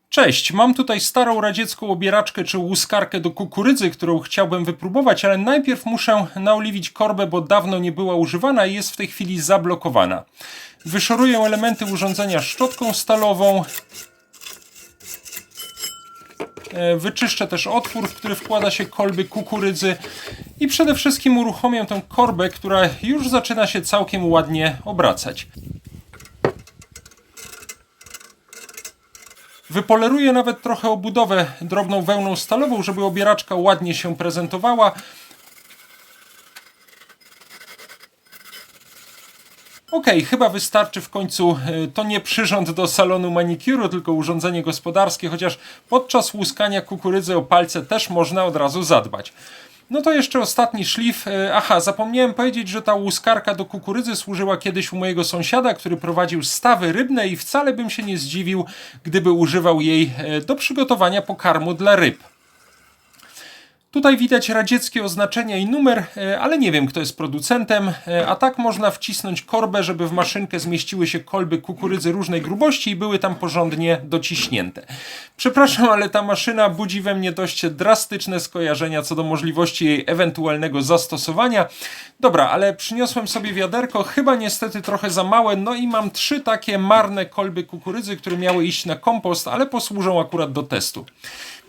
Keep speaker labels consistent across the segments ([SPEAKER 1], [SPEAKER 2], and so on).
[SPEAKER 1] Cześć, mam tutaj starą radziecką obieraczkę czy łuskarkę do kukurydzy, którą chciałbym wypróbować, ale najpierw muszę naoliwić korbę, bo dawno nie była używana i jest w tej chwili zablokowana. Wyszoruję elementy urządzenia szczotką stalową. Wyczyszczę też otwór, w który wkłada się kolby kukurydzy i przede wszystkim uruchomię tę korbę, która już zaczyna się całkiem ładnie obracać. Wypoleruję nawet trochę obudowę drobną wełną stalową, żeby obieraczka ładnie się prezentowała. Chyba wystarczy w końcu. To nie przyrząd do salonu manikuru, tylko urządzenie gospodarskie, chociaż podczas łuskania kukurydzy o palce też można od razu zadbać. No to jeszcze ostatni szlif. Zapomniałem powiedzieć, że ta łuskarka do kukurydzy służyła kiedyś u mojego sąsiada, który prowadził stawy rybne i wcale bym się nie zdziwił, gdyby używał jej do przygotowania pokarmu dla ryb. Tutaj widać radzieckie oznaczenia i numer, ale nie wiem, kto jest producentem, a tak można wcisnąć korbę, żeby w maszynkę zmieściły się kolby kukurydzy różnej grubości i były tam porządnie dociśnięte. Przepraszam, ale ta maszyna budzi we mnie dość drastyczne skojarzenia co do możliwości jej ewentualnego zastosowania. Dobra, ale przyniosłem sobie wiaderko, chyba niestety trochę za małe, no i mam 3 takie marne kolby kukurydzy, które miały iść na kompost, ale posłużą akurat do testu.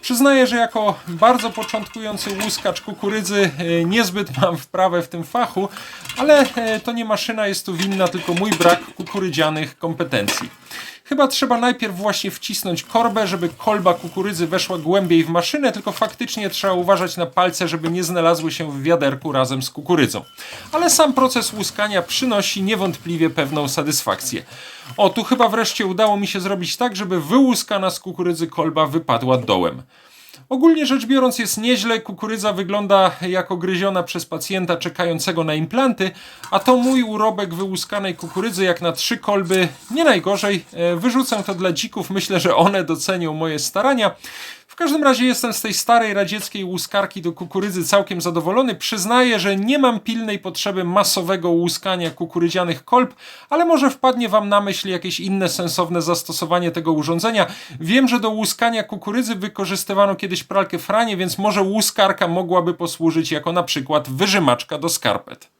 [SPEAKER 1] Przyznaję, że jako bardzo początkujący łuskacz kukurydzy niezbyt mam wprawę w tym fachu, ale to nie maszyna jest tu winna, tylko mój brak kukurydzianych kompetencji. Chyba trzeba najpierw właśnie wcisnąć korbę, żeby kolba kukurydzy weszła głębiej w maszynę, tylko faktycznie trzeba uważać na palce, żeby nie znalazły się w wiaderku razem z kukurydzą. Ale sam proces łuskania przynosi niewątpliwie pewną satysfakcję. Tu chyba wreszcie udało mi się zrobić tak, żeby wyłuskana z kukurydzy kolba wypadła dołem. Ogólnie rzecz biorąc jest nieźle, kukurydza wygląda jako gryziona przez pacjenta czekającego na implanty, a to mój urobek wyłuskanej kukurydzy jak na 3 kolby, nie najgorzej. Wyrzucę to dla dzików, myślę, że one docenią moje starania. W każdym razie jestem z tej starej radzieckiej łuskarki do kukurydzy całkiem zadowolony. Przyznaję, że nie mam pilnej potrzeby masowego łuskania kukurydzianych kolb, ale może wpadnie wam na myśl jakieś inne sensowne zastosowanie tego urządzenia. Wiem, że do łuskania kukurydzy wykorzystywano kiedyś pralkę Franie, więc może łuskarka mogłaby posłużyć jako na przykład wyżymaczka do skarpet.